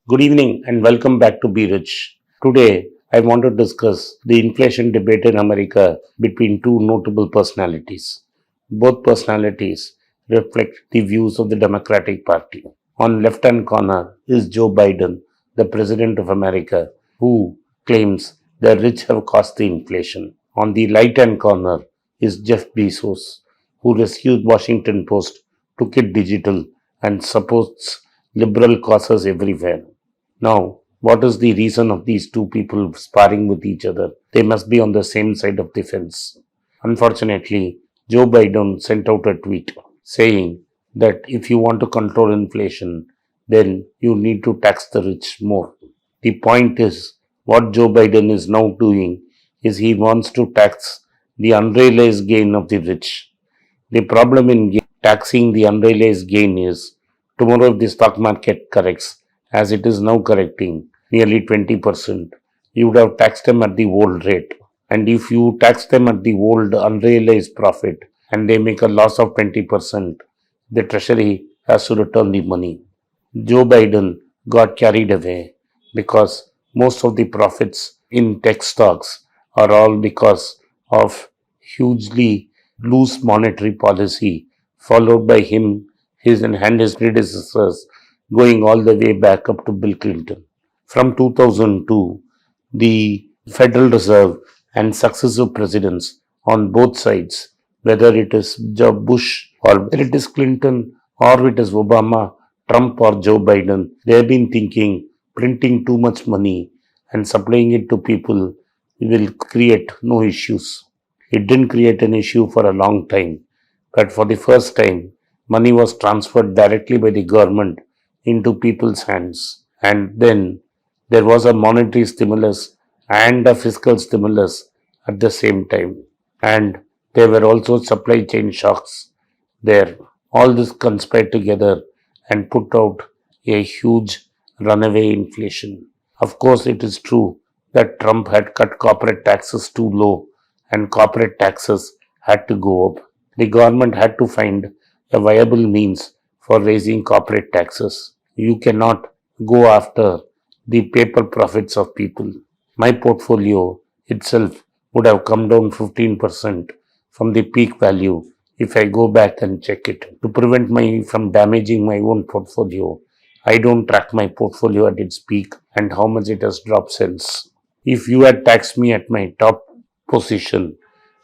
Good evening and welcome back to Be Rich. Today, I want to discuss the inflation debate in America between two notable personalities. Both personalities reflect the views of the Democratic Party. On left-hand corner is Joe Biden, the President of America, who claims the rich have caused the inflation. On the right-hand corner is Jeff Bezos, who rescued Washington Post, took it digital, and supports liberal causes everywhere. Now, what is the reason of these two people sparring with each other? They must be on the same side of the fence. Unfortunately, Joe Biden sent out a tweet saying that if you want to control inflation, then you need to tax the rich more. The point is, what Joe Biden is now doing is he wants to tax the unrealized gain of the rich. The problem in taxing the unrealized gain is tomorrow if the stock market corrects, as it is now correcting nearly 20%, you would have taxed them at the old rate. And if you tax them at the old unrealized profit and they make a loss of 20%, the treasury has to return the money. Joe Biden got carried away because most of the profits in tech stocks are all because of hugely loose monetary policy followed by him, his and his predecessors going all the way back up to Bill Clinton. From 2002, the Federal Reserve and successive presidents on both sides, whether it is Bush or whether it is Clinton or it is Obama, Trump or Joe Biden, they have been thinking printing too much money and supplying it to people will create no issues. It didn't create an issue for a long time, but for the first time, money was transferred directly by the government into people's hands. And then there was a monetary stimulus and a fiscal stimulus at the same time. And there were also supply chain shocks there. All this conspired together and put out a huge runaway inflation. Of course, it is true that Trump had cut corporate taxes too low and corporate taxes had to go up. The government had to find a viable means for raising corporate taxes. You cannot go after the paper profits of people. My portfolio itself would have come down 15% from the peak value if I go back and check it. To prevent me from damaging my own portfolio, I don't track my portfolio at its peak and how much it has dropped since. If you had taxed me at my top position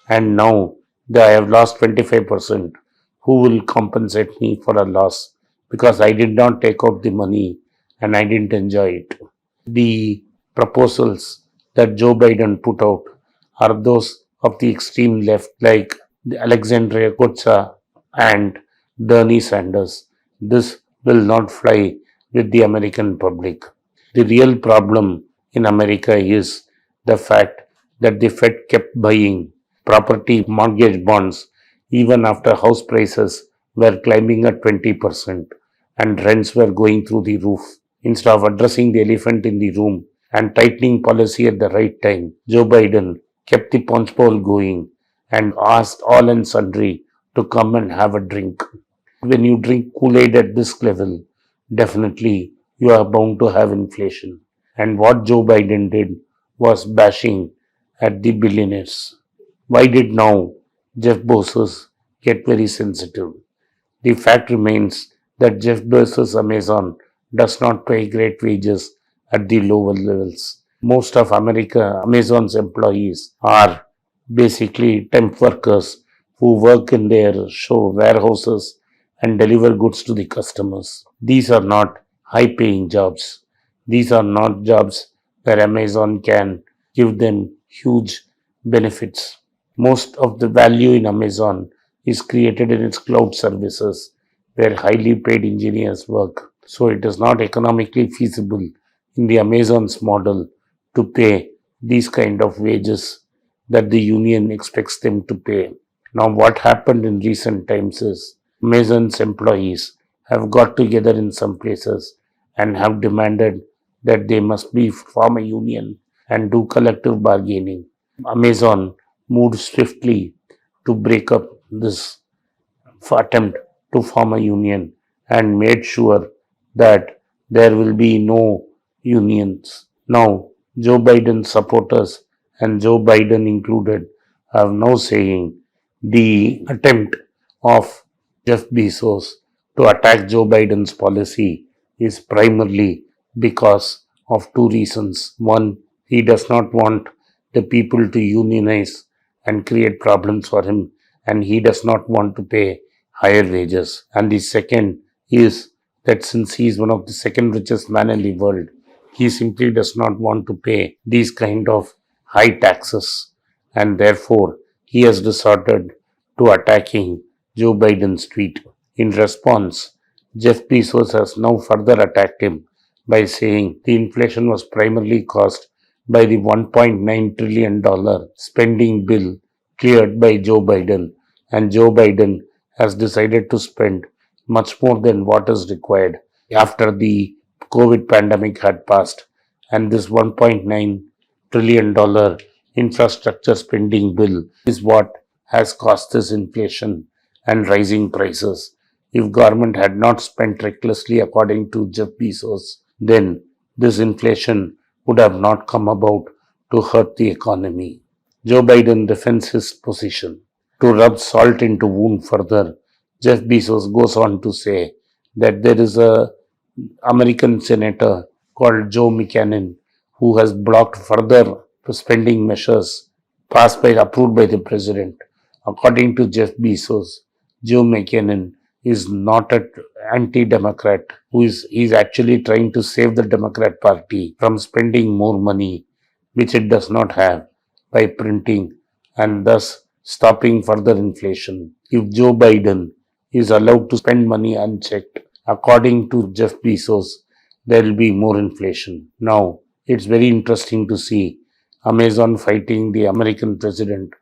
and now that I have lost 25%, who will compensate me for a loss? Because I did not take out the money and I didn't enjoy it. The proposals that Joe Biden put out are those of the extreme left, like the Alexandria Kutsa and Bernie Sanders. This will not fly with the American public. The real problem in America is the fact that the Fed kept buying property mortgage bonds even after house prices were climbing at 20% and rents were going through the roof. Instead of addressing the elephant in the room and tightening policy at the right time, Joe Biden kept the punch bowl going and asked all and sundry to come and have a drink. When you drink Kool-Aid at this level, definitely you are bound to have inflation. And what Joe Biden did was bashing at the billionaires. Why did now Jeff Bezos get very sensitive? The fact remains that Jeff Bezos' Amazon does not pay great wages at the lower levels. Most of Amazon's employees are basically temp workers who work in their show warehouses and deliver goods to the customers. These are not high paying jobs. These are not jobs where Amazon can give them huge benefits. Most of the value in Amazon is created in its cloud services where highly paid engineers work. So it is not economically feasible in the Amazon's model to pay these kind of wages that the union expects them to pay. Now, what happened in recent times is Amazon's employees have got together in some places and have demanded that they must form a union and do collective bargaining. Amazon moved swiftly to break up this attempt to form a union and made sure that there will be no unions. Now, Joe Biden supporters and Joe Biden included are now saying the attempt of Jeff Bezos to attack Joe Biden's policy is primarily because of two reasons. One, he does not want the people to unionize and create problems for him, and he does not want to pay higher wages. And the second is that since he is one of the second richest man in the world, he simply does not want to pay these kind of high taxes, and therefore he has resorted to attacking Joe Biden's tweet. In response, Jeff Bezos has now further attacked him by saying the inflation was primarily caused by the $1.9 trillion spending bill cleared by Joe Biden, and Joe Biden has decided to spend much more than what is required after the COVID pandemic had passed, and this $1.9 trillion infrastructure spending bill is what has caused this inflation and rising prices. If government had not spent recklessly according to Jeff Bezos, then this inflation would have not come about to hurt the economy. Joe Biden defends his position. To rub salt into wound further, Jeff Bezos goes on to say that there is a American senator called Joe McCann who has blocked further spending measures approved by the president. According to Jeff Bezos, Joe McCann is not an anti-democrat who is actually trying to save the Democrat Party from spending more money which it does not have by printing and thus stopping further inflation. If Joe Biden is allowed to spend money unchecked, according to Jeff Bezos, there will be more inflation. Now, it's very interesting to see Amazon fighting the American president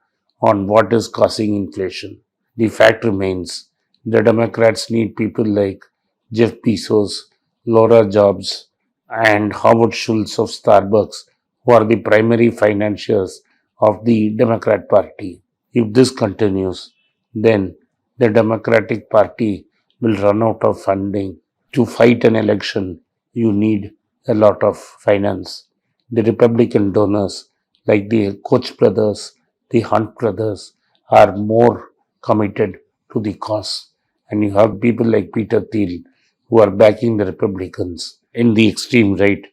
on what is causing inflation. The fact remains the Democrats need people like Jeff Bezos, Laura Jobs, and Howard Schultz of Starbucks, who are the primary financiers of the Democrat Party. If this continues, then the Democratic Party will run out of funding. To fight an election, you need a lot of finance. The Republican donors, like the Koch brothers, the Hunt brothers, are more committed to the cause. And you have people like Peter Thiel who are backing the Republicans in the extreme right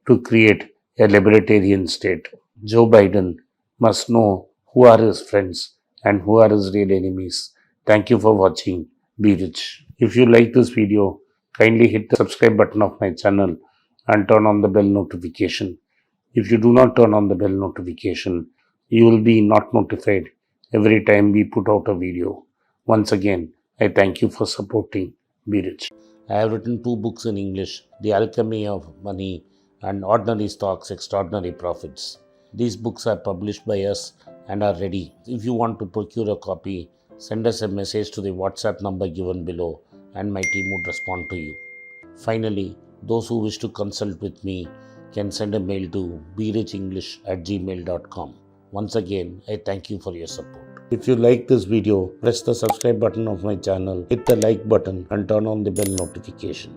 to create a libertarian state. Joe Biden must know who are his friends and who are his real enemies. Thank you for watching. Be rich. If you like this video, kindly hit the subscribe button of my channel and turn on the bell notification. If you do not turn on the bell notification, you will be not notified every time we put out a video. Once again, I thank you for supporting Be Rich. I have written 2 books in English, The Alchemy of Money and Ordinary Stocks, Extraordinary Profits. These books are published by us and are ready. If you want to procure a copy, send us a message to the WhatsApp number given below and my team would respond to you. Finally, those who wish to consult with me can send a mail to berichenglish@gmail.com. Once again, I thank you for your support. If you like this video, press the subscribe button of my channel, hit the like button and turn on the bell notification.